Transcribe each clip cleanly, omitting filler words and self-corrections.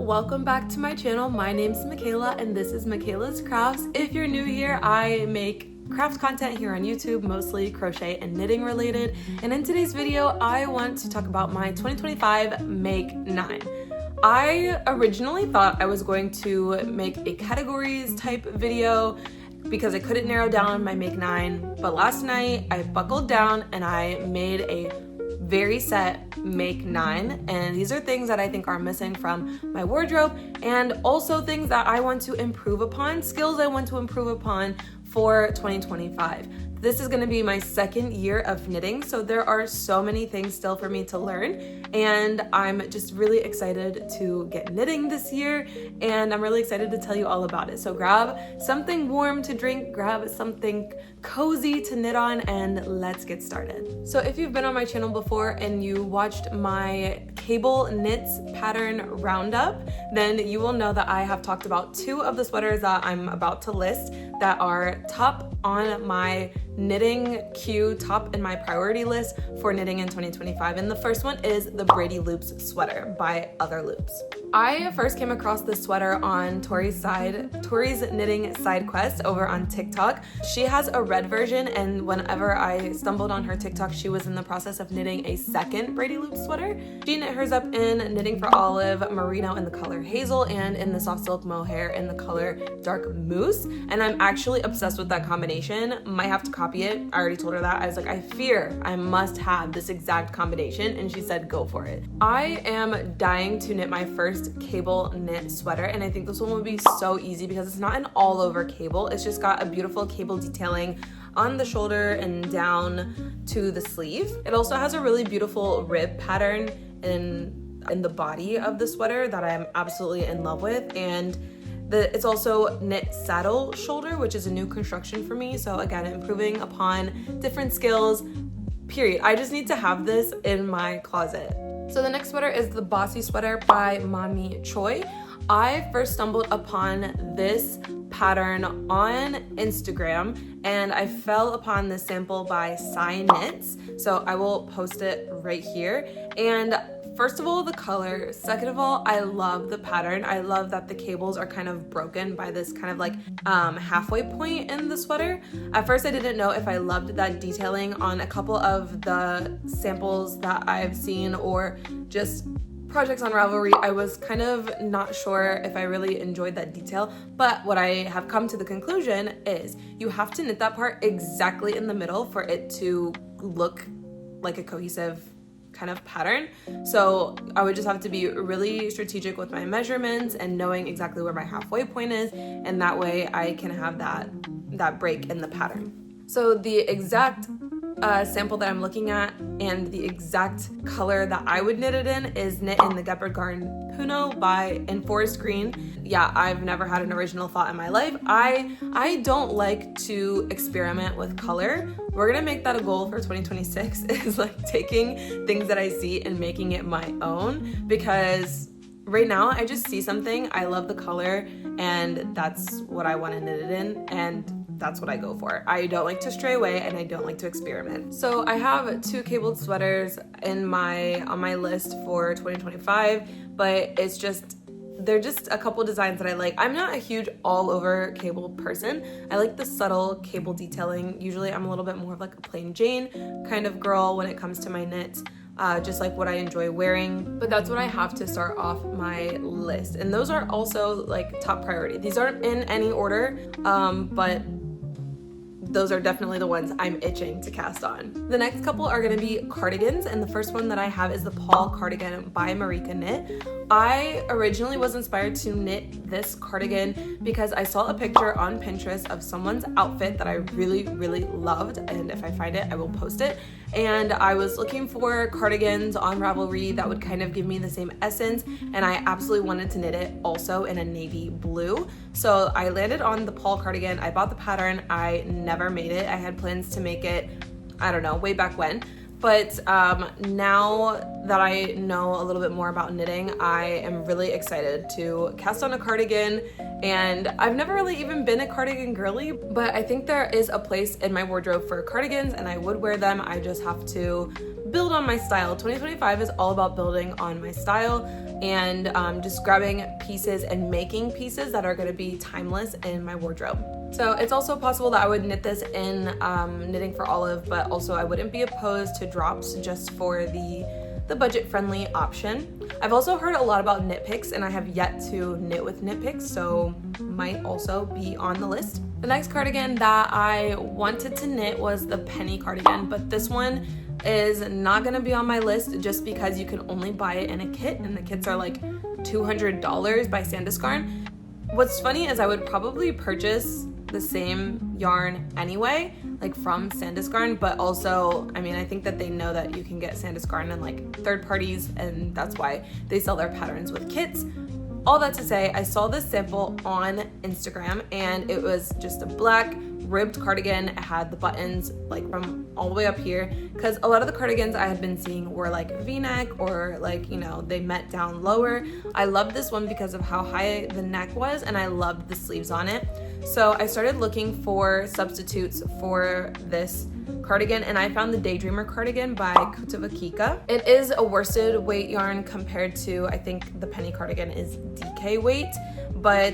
welcome back to my channel. My name's Michaela and this is Michaela's Crafts. If you're new here, I make craft content here on YouTube, mostly crochet and knitting related. And in today's video, I want to talk about my 2025 Make 9. I originally thought I was going to make a categories type video because I couldn't narrow down my Make 9, but last night I buckled down and I made a very set Make 9, and these are things that I think are missing from my wardrobe and also things that I want to improve upon, skills I want to improve upon for 2025. This is going to be my second year of knitting, so there are so many things still for me to learn, and I'm just really excited to get knitting this year, and I'm really excited to tell you all about it. So grab something warm to drink, grab something cozy to knit on, and let's get started. So if you've been on my channel before and you watched my cable knits pattern roundup, then you will know that I have talked about two of the sweaters that I'm about to list that are top on my knitting queue, top in my priority list for knitting in 2025. And the first one is the Brady Loops sweater by Other Loops. I first came across this sweater on Tori's knitting side quest over on TikTok. She has a red version, and whenever I stumbled on her TikTok, she was in the process of knitting a second Brady Loops sweater. She knit hers up in Knitting for Olive Merino in the color Hazel and in the soft silk mohair in the color Dark Moose. And I'm actually obsessed with that combination. Might have to copy it. I already told her that. I was like, I fear I must have this exact combination, and she said go for it. I am dying to knit my first cable knit sweater, and I think this one will be so easy because it's not an all over cable. It's just got a beautiful cable detailing on the shoulder and down to the sleeve. It also has a really beautiful rib pattern in the body of the sweater that I'm absolutely in love with, and it's also knit saddle shoulder, which is a new construction for me. So again, improving upon different skills, period. I just need to have this in my closet. So the next sweater is the Bossy sweater by Mommy Choi. I first stumbled upon this pattern on Instagram, and I fell upon this sample by Sai Knits. So I will post it right here. And first of all, the color. Second of all, I love the pattern. I love that the cables are kind of broken by this kind of like halfway point in the sweater. At first, I didn't know if I loved that detailing on a couple of the samples that I've seen or just projects on Ravelry. I was kind of not sure if I really enjoyed that detail, but what I have come to the conclusion is you have to knit that part exactly in the middle for it to look like a cohesive kind of pattern. So I would just have to be really strategic with my measurements and knowing exactly where my halfway point is, and that way I can have that break in the pattern. So the exact sample that I'm looking at and the exact color that I would knit it in is knit in the Gepard Garn Puno in Forest Green. Yeah, I've never had an original thought in my life. I don't like to experiment with color. We're gonna make that a goal for 2026 is like taking things that I see and making it my own, because right now I just see something, I love the color, and that's what I want to knit it in, and that's what I go for. I don't like to stray away and I don't like to experiment. So I have two cabled sweaters on my list for 2025, but they're just a couple designs that I like. I'm not a huge all over cable person. I like the subtle cable detailing. Usually I'm a little bit more of like a plain Jane kind of girl when it comes to my knits. Just like what I enjoy wearing, but that's what I have to start off my list. And those are also like top priority. These aren't in any order, but those are definitely the ones I'm itching to cast on. The next couple are gonna be cardigans, and the first one that I have is the Paul cardigan by Marika Knit. I originally was inspired to knit this cardigan because I saw a picture on Pinterest of someone's outfit that I really, really loved, and if I find it, I will post it. And I was looking for cardigans on Ravelry that would kind of give me the same essence, and I absolutely wanted to knit it also in a navy blue. So I landed on the Paul cardigan. I bought the pattern. I never made it. I had plans to make it, I don't know, way back when. But now that I know a little bit more about knitting, I am really excited to cast on a cardigan. And I've never really even been a cardigan girly, but I think there is a place in my wardrobe for cardigans and I would wear them. I just have to build on my style. 2025 is all about building on my style and just grabbing pieces and making pieces that are going to be timeless in my wardrobe. So it's also possible that I would knit this in Knitting for Olive, but also I wouldn't be opposed to drops just for the budget-friendly option. I've also heard a lot about knit picks, and I have yet to knit with knit picks, so might also be on the list. The next cardigan that I wanted to knit was the penny cardigan, but this one is not gonna be on my list just because you can only buy it in a kit, and the kits are like $200 by Sandisgarn. What's funny is I would probably purchase the same yarn anyway, like from Sandisgarn, but also, I mean, I think that they know that you can get Sandisgarn in like third parties, and that's why they sell their patterns with kits. All that to say, I saw this sample on Instagram, and it was just a black ribbed cardigan. It had the buttons like from all the way up here, because a lot of the cardigans I had been seeing were like v-neck or like, you know, they met down lower. I loved this one because of how high the neck was, and I loved the sleeves on it. So I started looking for substitutes for this cardigan, and I found the Daydreamer cardigan by Kutavakika. It is a worsted weight yarn compared to, I think the penny cardigan is DK weight, but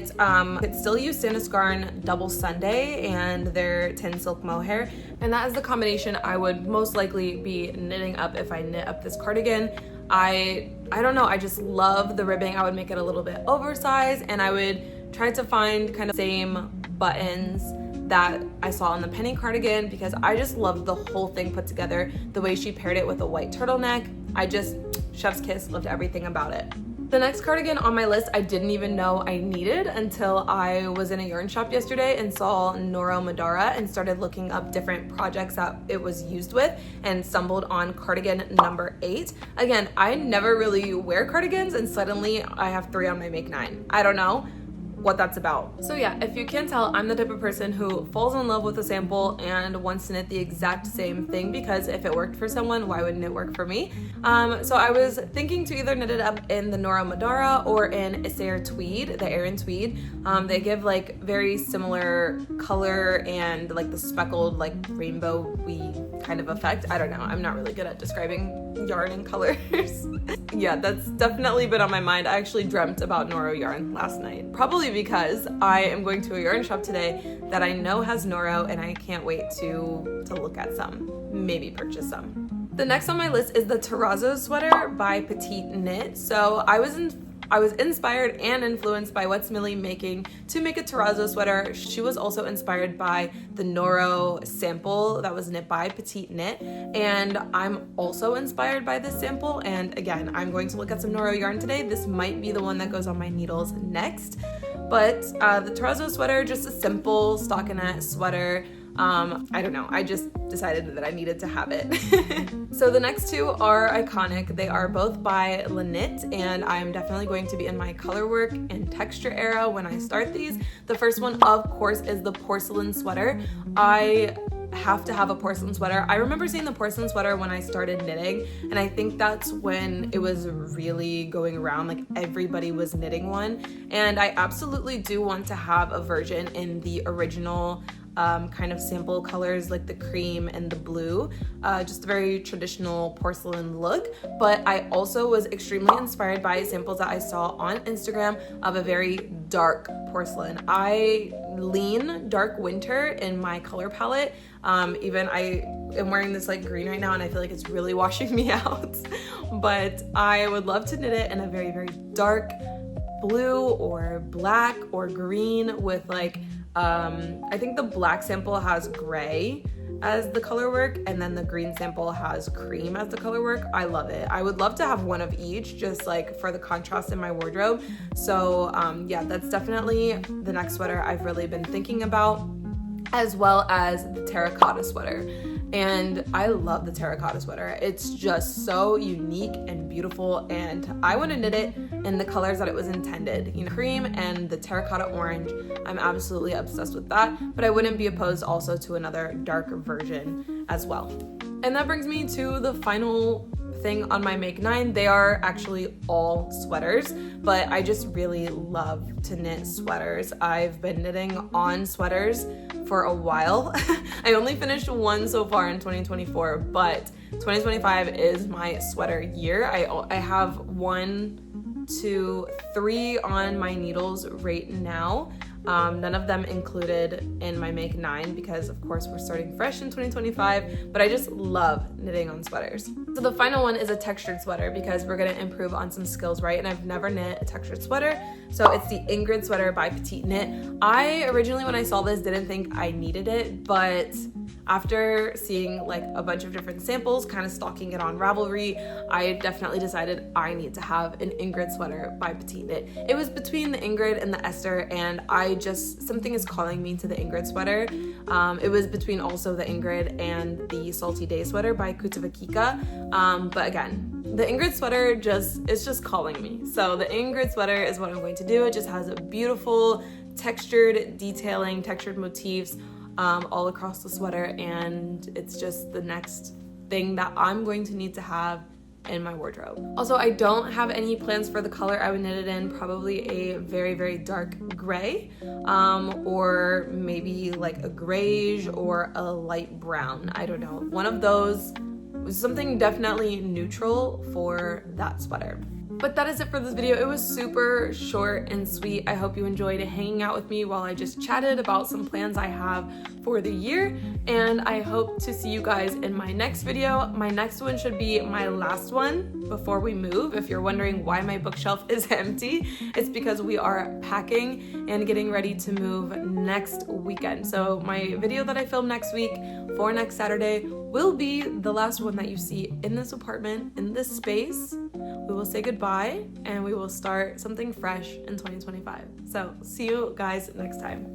it still use Sandisgarn Double Sunday and their tin silk mohair, and that is the combination I would most likely be knitting up if I knit up this cardigan. I don't know, I just love the ribbing. I would make it a little bit oversized, and I would try to find kind of same buttons that I saw on the penny cardigan because I just loved the whole thing put together. The way she paired it with a white turtleneck, I just, chef's kiss, loved everything about it. The next cardigan on my list I didn't even know I needed until I was in a yarn shop yesterday and saw Noro Madara and started looking up different projects that it was used with and stumbled on cardigan number 8. Again, I never really wear cardigans, and suddenly I have 3 on my make 9. I don't know what that's about. So yeah, if you can't tell, I'm the type of person who falls in love with a sample and wants to knit the exact same thing, because if it worked for someone, why wouldn't it work for me? So I was thinking to either knit it up in the Nora Madara or in Isair Tweed, the Aran Tweed. They give like very similar color and like the speckled like rainbow-y kind of effect. I don't know, I'm not really good at describing yarn and colors. Yeah, that's definitely been on my mind. I actually dreamt about Noro yarn last night, probably because I am going to a yarn shop today that I know has Noro, and I can't wait to look at some, maybe purchase some. The next on my list is the Terrazzo sweater by Petite Knit. So I was inspired and influenced by what's Millie making to make a Terrazzo sweater. She was also inspired by the Noro sample that was knit by Petite Knit, and I'm also inspired by this sample. And again, I'm going to look at some Noro yarn today. This might be the one that goes on my needles next. But the Terrazzo sweater, just a simple stockinette sweater. I don't know, I just decided that I needed to have it. So the next two are iconic. They are both by Lanit, and I'm definitely going to be in my color work and texture era when I start these. The first one, of course, is the porcelain sweater. I have to have a porcelain sweater. I remember seeing the porcelain sweater when I started knitting, and I think that's when it was really going around, like everybody was knitting one, and I absolutely do want to have a version in the original kind of sample colors, like the cream and the blue, just a very traditional porcelain look. But I also was extremely inspired by samples that I saw on Instagram of a very dark porcelain. I lean dark winter in my color palette. Even I am wearing this like green right now, and I feel like it's really washing me out. But I would love to knit it in a very, very dark blue or black or green with like I think the black sample has gray as the color work, and then the green sample has cream as the color work. I love it. I would love to have one of each, just like for the contrast in my wardrobe. So yeah, that's definitely the next sweater I've really been thinking about, as well as the terracotta sweater. And I love the terracotta sweater. It's just so unique and beautiful, and I want to knit it in the colors that it was intended, you know, cream and the terracotta orange. I'm absolutely obsessed with that, but I wouldn't be opposed also to another darker version as well. And that brings me to the final thing on my Make 9. They are actually all sweaters, but I just really love to knit sweaters. I've been knitting on sweaters for a while. I only finished one so far in 2024, but 2025 is my sweater year. I have 1, 2, 3 on my needles right now. None of them included in my Make 9 because of course we're starting fresh in 2025, but I just love knitting on sweaters. So the final one is a textured sweater because we're gonna improve on some skills, right? And I've never knit a textured sweater. So it's the Ingrid sweater by Petite Knit. I originally, when I saw this, didn't think I needed it, but after seeing like a bunch of different samples, kind of stalking it on Ravelry, I definitely decided I need to have an Ingrid sweater by Petite Knit. It was between the Ingrid and the Esther, and something is calling me to the Ingrid sweater. It was between also the Ingrid and the Salty Day sweater by Kutavakika. But again, the Ingrid sweater is just calling me. So the Ingrid sweater is what I'm going to do. It just has a beautiful textured detailing, textured motifs all across the sweater, and it's just the next thing that I'm going to need to have in my wardrobe. Also, I don't have any plans for the color I would knit it in, probably a very, very dark gray, or maybe like a grayish or a light brown. I don't know. One of those, something definitely neutral for that sweater. But that is it for this video. It was super short and sweet. I hope you enjoyed hanging out with me while I just chatted about some plans I have for the year, and I hope to see you guys in my next video. My next one should be my last one before we move. If you're wondering why my bookshelf is empty, it's because we are packing and getting ready to move next weekend. So my video that I film next week for next Saturday will be the last one that you see in this apartment, in this space. We will say goodbye and we will start something fresh in 2025. So see you guys next time.